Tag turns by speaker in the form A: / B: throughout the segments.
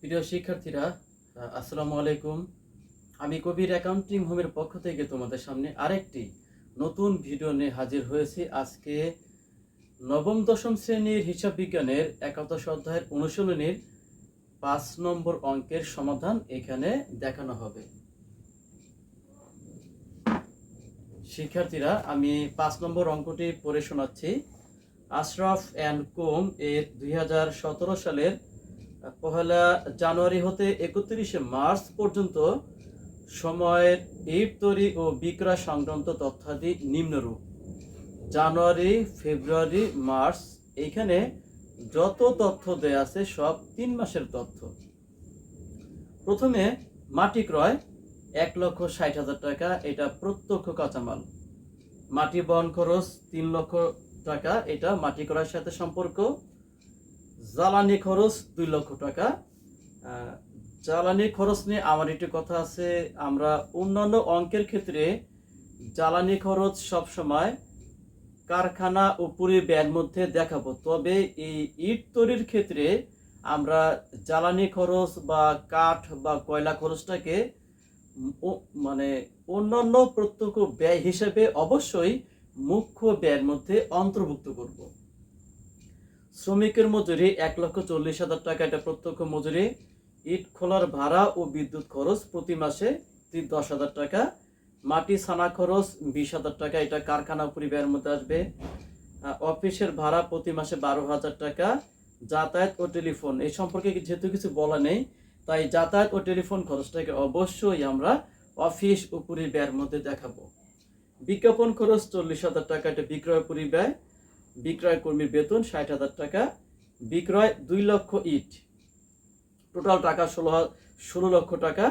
A: প্রিয় শিক্ষার্থীরা, আসসালামু আলাইকুম। আমি কবির অ্যাকাউন্টিং হোমের পক্ষ থেকে তোমাদের সামনে আরেকটি নতুন ভিডিও নিয়ে হাজির হয়েছি। আজকে নবম দশম শ্রেণীর হিসাব বিজ্ঞানের একাদশ অধ্যায়ের অনুশীলনীর 5 নম্বর অঙ্কের সমাধান এখানে দেখানো হবে। শিক্ষার্থীরা, আমি 5 নম্বর অঙ্কটি পড়ে শোনাচ্ছি। আশরাফ অ্যান্ড কোম এর 2017 সালের 1 জানুয়ারি হতে 31 মার্চ পর্যন্ত সময়ের ইট তৈরি ও বিক্রয় সংক্রান্ত তথ্যাদি নিম্নরূপ। জানুয়ারি, ফেব্রুয়ারি, মার্চ, এইখানে যত তথ্য দেয়া আছে সব 3 মাসের তথ্য। প্রথমে মাটি ক্রয় 1,60,000 টাকা, এটা প্রত্যক্ষ কাঁচামাল। মাটি বহন খরচ 3 লক্ষ টাকা, এটা মাটি ক্রয়ের সাথে সম্পর্ক। জ্বালানি খরচ 2 লক্ষ টাকা। জ্বালানি খরচ নিয়ে আমার একটু কথা আছে। আমরা অন্যান্য অঙ্কের ক্ষেত্রে জ্বালানি খরচ সবসময় কারখানা ও পরিব্যয়ের মধ্যে দেখাবো, তবে এই ইট তৈরির ক্ষেত্রে আমরা জ্বালানি খরচ বা কাঠ বা কয়লা খরচটাকে মানে অন্যান্য প্রত্যক্ষ ব্যয় হিসেবে অবশ্যই মুখ্য ব্যয়ের মধ্যে অন্তর্ভুক্ত করব। শ্রমিকের মজুরি 1,40,000 টাকা, এটা প্রত্যক্ষ মজুরি। ইট খোলার ভাড়া ও বিদ্যুৎ খরচ প্রতি মাসে 10,000 টাকা। মাটি ছানা খরচ 20,000 টাকা, এটা কারখানা পরিবারের মধ্যে আসবে। অফিসের ভাড়া প্রতি মাসে 12,000 টাকা। যাতায়াত ও টেলিফোন, এই সম্পর্কে যেহেতু কিছু বলা নেই, তাই যাতায়াত ও টেলিফোন খরচটাকে অবশ্যই আমরা অফিস ও পরিবারের মধ্যে দেখাবো। বিজ্ঞাপন খরচ 40,000 টাকা, এটা বিক্রয় পরিব্যয়। বিক্রয় কর্মীর বেতন 60,000 টাকা। বিক্রয় 2 লক্ষ ইট, টোটাল টাকা 16 লক্ষ টাকা।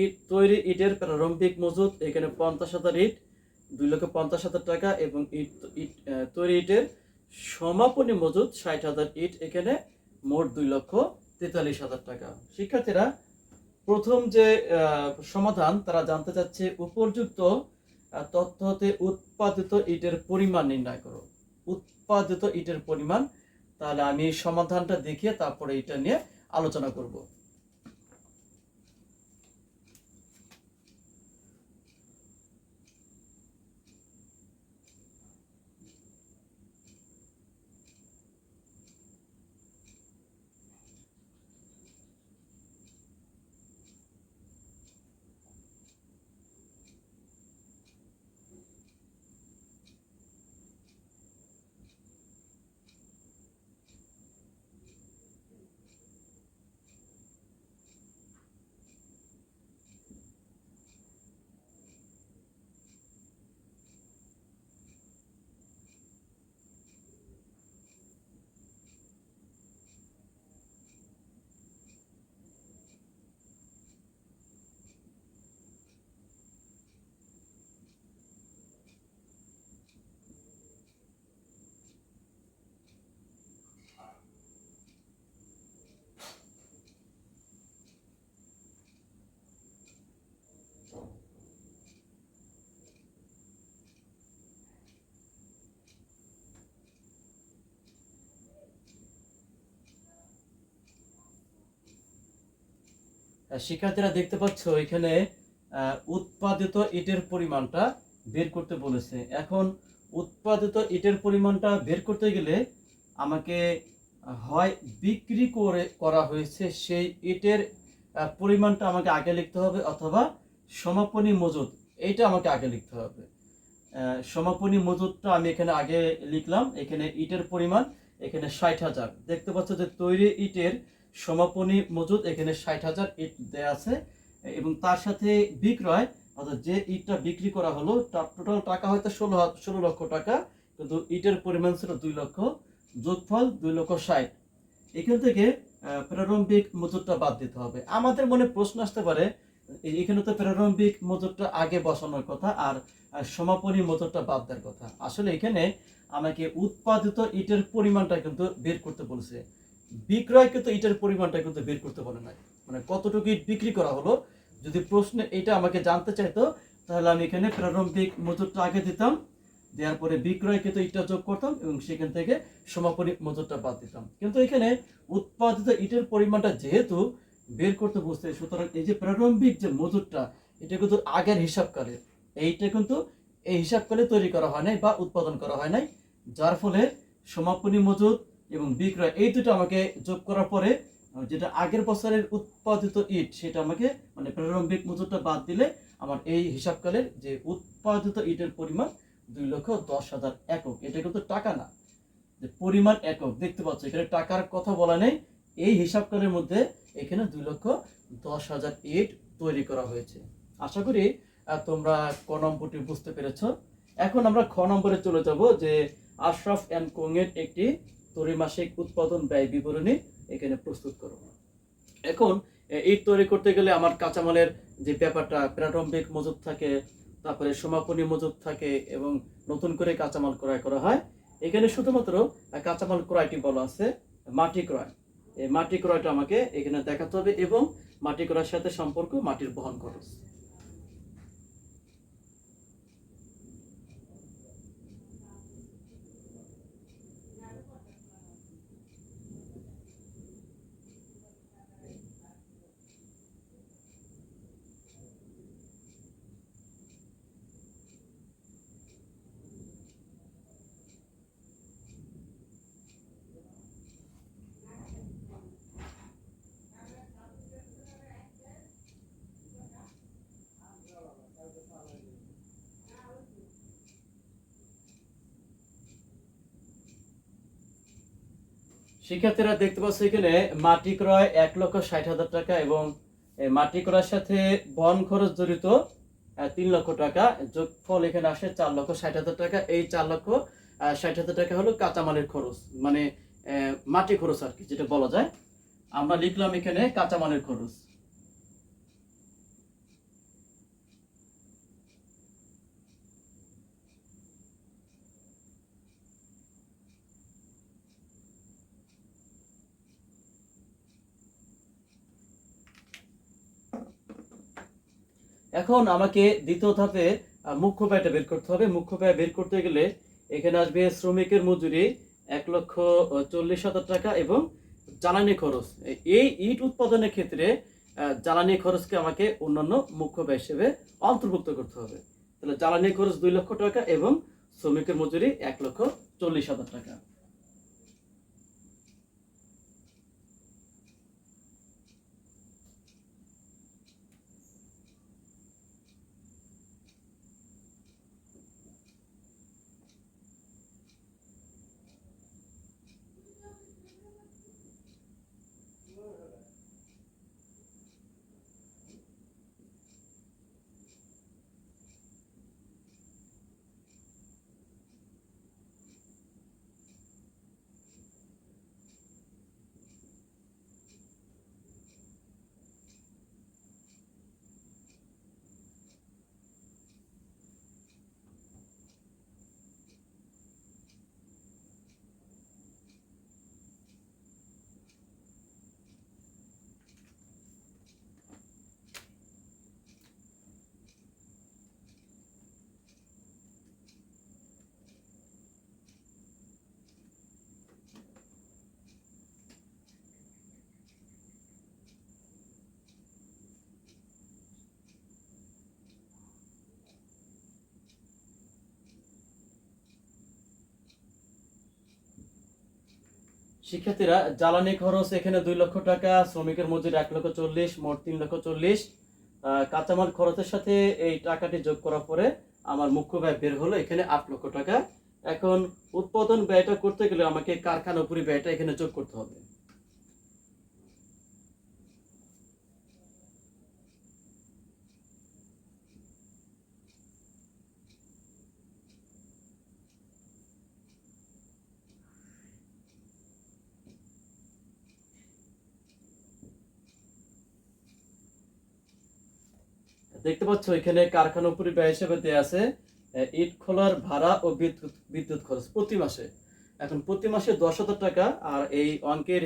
A: ইট তৈরি ইটের প্রারম্ভিক মজুত এখানে 50,000 ইট, 2,50,000 টাকা, এবং ইট তৈরি ইটের সমাপনী মজুত 60,000 ইট, এখানে মোট 2,43,000 টাকা। শিক্ষার্থীরা, প্রথম যে সমাধান তারা জানতে চাচ্ছে উপযুক্ত তথ্য হতে উৎপাদিত ইটের পরিমাণ নির্ণয় করো। উৎপাদিত ইটের পরিমাণ, তাহলে আমি সমাধানটা দেখিয়ে তারপরে এটা নিয়ে আলোচনা করব। শিক্ষার্থীরা দেখতে পাচ্ছ এখানে উৎপাদিত ইটের পরিমাণটা বের করতে বলেছে। এখন উৎপাদিত ইটের পরিমাণটা বের করতে গেলে আমাকে হয় বিক্রি করা হয়েছে সেই ইটের পরিমাণটা আমাকে আগে লিখতে হবে, অথবা সমাপনী মজুত, এইটা আমাকে আগে লিখতে হবে। সমাপনী মজুতটা আমি এখানে আগে লিখলাম। এখানে ইটের পরিমাণ এখানে 60,000, দেখতে পাচ্ছ যে তৈরি ইটের সমাপনী মজুত এখানে 60,000 ইট দেয়া আছে, এবং তার সাথে বিক্রয়, অর্থাৎ যে ইটটা বিক্রি করা হলো তার টোটাল টাকা হয়তো 16 লক্ষ টাকা, কিন্তু ইটের পরিমাণ ছিল 2 লক্ষ, যোগফল 2,60,000। এখান থেকে প্রারম্ভিক মজুতটা বাদ দিতে হবে। আমাদের মনে প্রশ্ন আসতে পারে, এখানে তো প্রারম্ভিক মজুতটা আগে বসানোর কথা আর সমাপনী মজুতটা বাদ দেওয়ার কথা। আসলে এখানে আমাকে উৎপাদিত ইটের পরিমাণটা কিন্তু বের করতে বলছে, বিক্রয়কৃত ইটের পরিমাণটা কিন্তু বের করতে বলে নাই। মানে কতটুকু ইট বিক্রি করা হলো, যদি প্রশ্নে এটা আমাকে জানতে চাইতো তাহলে আমি এখানে প্রারম্ভিক মজুতটা আগে দিতাম, দেওয়ার পরে বিক্রয়কৃত ইটটা যোগ করতাম এবং সেখান থেকে সমাপনী মজুরটা বাদ দিতাম। কিন্তু এখানে উৎপাদিত ইটের পরিমাণটা যেহেতু বের করতে বসতে, সুতরাং এই যে প্রারম্ভিক যে মজুরটা এটা কিন্তু আগের হিসাবকালে, এইটা কিন্তু এই হিসাবকালে তৈরি করা হয় নাই বা উৎপাদন করা হয় নাই, যার ফলে সমাপনী মজুদ এবং বিক্রয় এই দুটো আমাকে যোগ করার পরে যেটা আগের বছরের উৎপাদিত ইট সেটা আমাকে মানে প্রারম্ভিক মজুরটা বাদ দিলে আমার এই হিসাবকালের যে উৎপাদিত ইটের পরিমাণ 2,10,000 একক। এটা কিন্তু টাকা না, যে পরিমাণ একক। দেখতে পাচ্ছ এখানে টাকার কথা বলা নেই, এই হিসাবকালের মধ্যে এখানে 2,10,000 ইট তৈরি করা হয়েছে। আশা করি তোমরা ক নম্বরটি বুঝতে পেরেছ। এখন আমরা খ নম্বরে চলে যাব, যে আশরাফ অ্যান্ড কোং এর একটি ত্রৈমাসিক উৎপাদন ব্যয় বিবরণী এখানে প্রস্তুত করো। এখন ইট তৈরি করতে গেলে আমার কাঁচামালের যে ব্যাপারটা, প্রারম্ভিক মজুদ থাকে, তারপরে সমাপনী মজুদ থাকে এবং নতুন করে কাঁচামাল ক্রয় করা হয়। এখানে শুধুমাত্র কাঁচামাল ক্রয়টি বলা আছে মাটি ক্রয়। এই মাটি ক্রয়টা আমাকে এখানে দেখাতে হবে এবং মাটি ক্রয়ের সাথে সম্পর্ক মাটির বহন খরচ। শিক্ষার্থীরা দেখতে পাচ্ছ এখানে মাটি ক্রয় 1,60,000 টাকা এবং মাটি ক্রয়ের সাথে বহন খরচ জড়িত 3,00,000 টাকা, যোগফল এখানে আসে 4,60,000 টাকা। এই 4,60,000 টাকা হলো কাঁচামালের খরচ, মানে মাটি খরচ আর কি, যেটা বলা যায়। আমরা লিখলাম এখানে কাঁচামালের খরচ। এখন আমাকে দ্বিতীয় ধাপে মুখ্য ব্যয়টা বের করতে হবে। মুখ্য ব্যয় বের করতে গেলে এখানে আসবে শ্রমিকের মজুরি 1,40,000 টাকা এবং জ্বালানি খরচ। এই ইট উৎপাদনের ক্ষেত্রে জ্বালানি খরচকে আমাকে অন্যান্য মুখ্য ব্যয় হিসেবে অন্তর্ভুক্ত করতে হবে। তাহলে জ্বালানি খরচ 2 লক্ষ টাকা এবং শ্রমিকের মজুরি 1,40,000 টাকা। শিক্ষার্থীরা জ্বালানি খরচ এখানে 2 লক্ষ টাকা, শ্রমিকের মজুরি 1,40,000, মোট 3,40,000। কাঁচামাল খরচের সাথে এই টাকাটি যোগ করার পরে আমার মুখ্য ব্যয় বের হলো এখানে 8 লক্ষ টাকা। এখন উৎপাদন ব্যয়টা করতে গেলে আমাকে কারখানা উপরি ব্যয়টা এখানে যোগ করতে হবে। দেখতে পাচ্ছ এখানে কারখানা উপরি ব্যয় হিসেবে দেওয়া আছে ইট খোলার ভাড়া ও বিদ্যুৎ খরচ প্রতি মাসে। এখন প্রতি মাসে 10,000 টাকা, আর এই অঙ্কের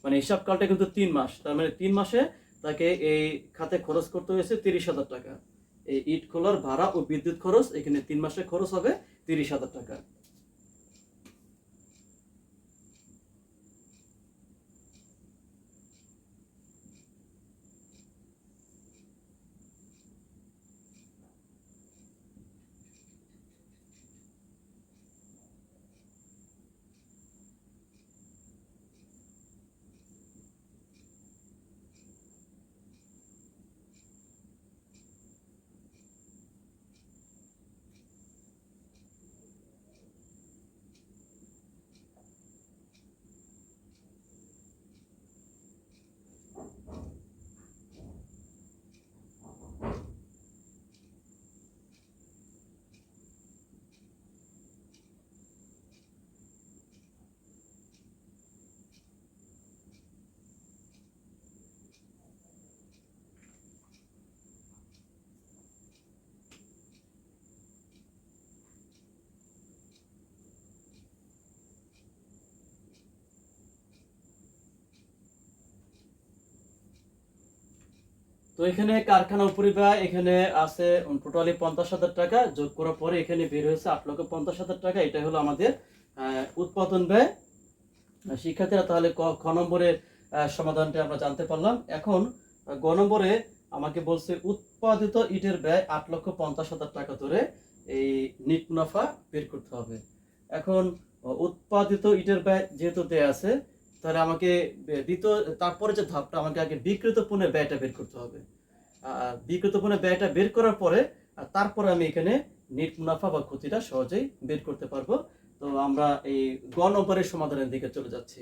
A: মানে হিসাবকালটা কিন্তু 3 মাস, তার মানে 3 মাসে তাকে এই খাতে খরচ করতে হয়েছে 30,000 টাকা। এই ইট খোলার ভাড়া ও বিদ্যুৎ খরচ এখানে 3 মাসে খরচ হবে 30,000 টাকা। তো এখানে কারখানা উপরিব্যয় এখানে আছে টোটালি 50,000 টাকা, যোগ করার পরে এখানে বের হয়েছে 8,50,000 টাকা। এটা হলো আমাদের উৎপাদন ব্যয়। শিক্ষার্থীরা তাহলে খ নম্বরের সমাধানটা আমরা জানতে পারলাম। এখন গ নম্বরে আমাকে বলছে উৎপাদিত ইটের ব্যয় 8,50,000 টাকা ধরে এই নিট মুনাফা বের করতে হবে। এখন উৎপাদিত ইটের ব্যয় যেহেতু দেয়া আছে, তাহলে আমাকে তারপরে যে ধাপটা, আমাকে আগে বিক্রিত পণ্যের ব্যয়টা বের করতে হবে। বিক্রিত পণ্যের ব্যয়টা বের করার পরে তারপরে আমি এখানে নিট মুনাফা বা ক্ষতিটা সহজেই বের করতে পারবো। তো আমরা এই গ নম্বরের সমাধানের দিকে চলে যাচ্ছি।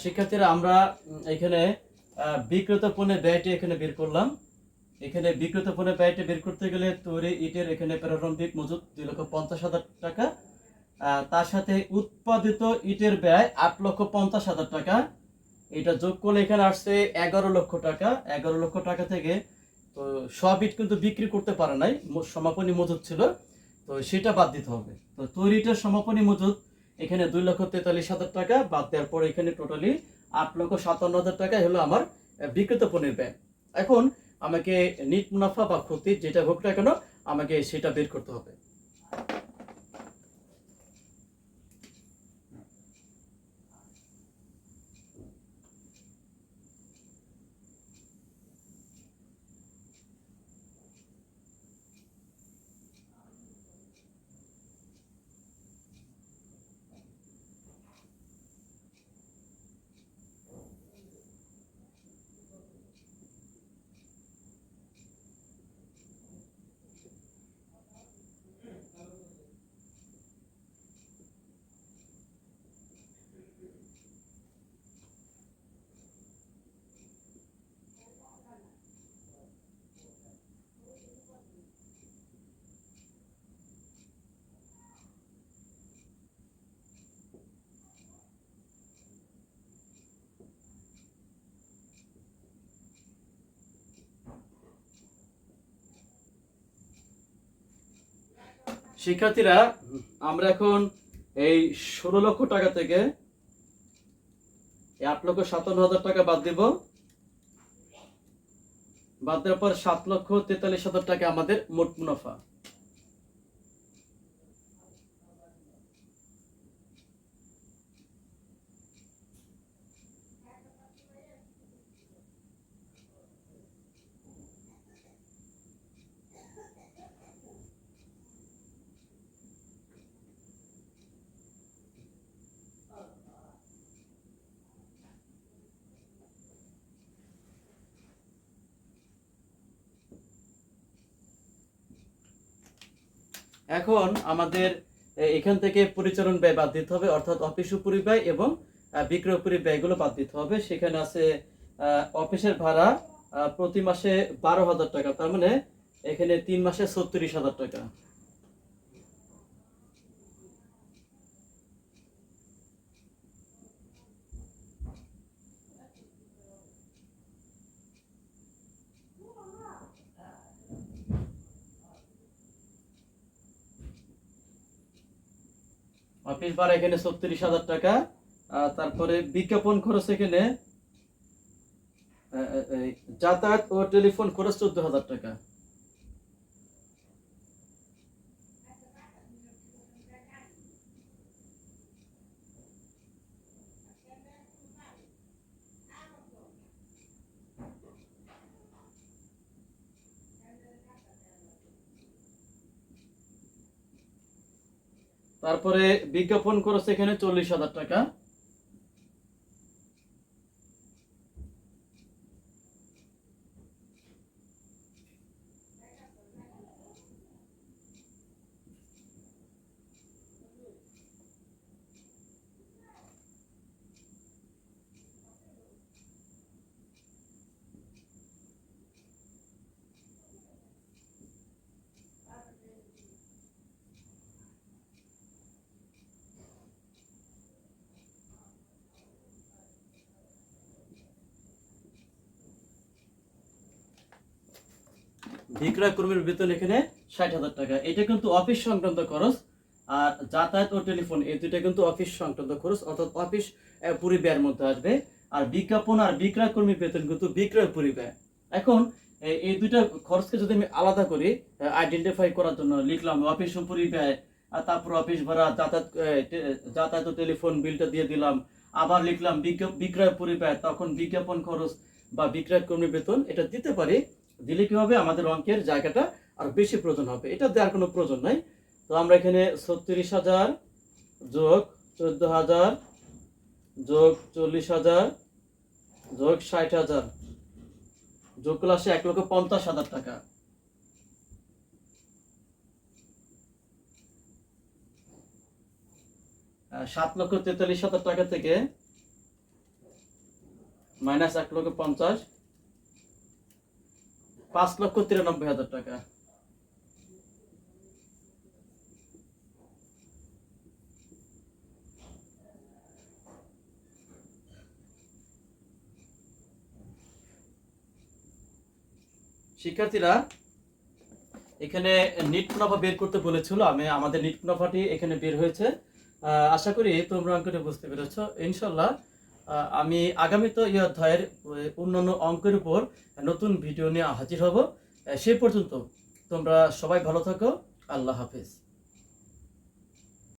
A: শিক্ষার্থীরা আমরা এখানে বিক্রেত পণ্যের ব্যয়টি এখানে বের করলাম। এখানে বিক্রেত পণ্যের ব্যয়টি বের করতে গেলে তৈরি ইটের এখানে প্রারম্ভিক মজুত 2,50,000 টাকা, তার সাথে উৎপাদিত ইটের ব্যয় 8,50,000 টাকা, এটা যোগ করলে এখানে আসছে 11 লক্ষ টাকা। 11 লক্ষ টাকা থেকে তো সব ইট কিন্তু বিক্রি করতে পারে নাই, সমাপনী মজুত ছিল, তো সেটা বাদ দিতে হবে। তো তৈরি ইটের সমাপনী মজুত এখানে 2,43,000 টাকা বাদ দেওয়ার পরে এখানে টোটালি 8,57,000 টাকা হলো আমার বিক্রেত পণ্যের ব্যয়। এখন আমাকে নিট মুনাফা বা ক্ষতি যেটা হোক না কেন আমাকে সেটা বের করতে হবে। শিক্ষার্থীরা আমরা এখন এই 16 লক্ষ টাকা থেকে 8,57,000 টাকা বাদ দিব। বাদ দেওয়ার পর 7,43,000 টাকা আমাদের মোট মুনাফা। এখন আমাদের এখান থেকে পরিচালন ব্যয় বাদ দিতে হবে, অর্থাৎ অফিস উপরি ব্যয় এবং বিক্রয় উপরি ব্যয়গুলো বাদ দিতে হবে। সেখানে আছে অফিসের ভাড়া প্রতি মাসে 12,000 টাকা, তার মানে এখানে 3 মাসে 36,000 টাকা। অফিস ভাড়া এখানে 36,000 টাকা। তারপরে বিজ্ঞাপন খরচ এখানে যাতায়াত ও টেলিফোন খরচ 14,000 টাকা। তারপরে বিজ্ঞাপন খরচ এখানে 40,000 টাকা। বিক্রয় কর্মীর বেতন এখানে 60,000 টাকা। এটা কিন্তু অফিস সংক্রান্ত খরচ। আর যাতায়াত ও টেলিফোন এই দুইটা কিন্তু অফিস সংক্রান্ত খরচ, অর্থাৎ অফিস পরিব্যয়ের মধ্যে আসবে। আর বিজ্ঞাপন আর বিক্রয় কর্মীর বেতন কিন্তু বিক্রয় পরিব্যয়। এখন এই দুইটা খরচকে যদি আমি আলাদা করি, আইডেন্টিফাই করার জন্য লিখলাম অফিস পরিব্যয়, আর তারপর অফিস ভাড়া, যাতায়াত ও টেলিফোন বিলটা দিয়ে দিলাম, আবার লিখলাম বিক্রয় পরিব্যয়, তখন বিজ্ঞাপন খরচ বা বিক্রয় কর্মী বেতন এটা দিতে পারি। দিলে কি হবে, আমাদের অঙ্কের জায়গাটা আর বেশি প্রয়োজন হবে, এটা দেওয়ার কোনো প্রয়োজন নাই। তো আমরা এখানে 36,000 যোগ 14,000 যোগ 40,000 যোগ 60,000 যোগ করলে আসে 1,50,000 টাকা। আর 7,43,000 টাকা থেকে মাইনাস 1,50,000, 5,93,000 টাকা। শিক্ষার্থীরা এখানে নিট মুনাফা বের করতে বলেছিল, আমাদের নিট মুনাফাটি এখানে বের হয়েছে। আশা করি তোমরা অঙ্কটি বুঝতে পেরেছো ইনশাল্লাহ। আমি আগামীতে এই অধ্যায়ের অন্যান্য অঙ্কের উপর নতুন ভিডিও নিয়ে হাজির হব। সে পর্যন্ত তোমরা সবাই ভালো থাকো। আল্লাহ হাফেজ।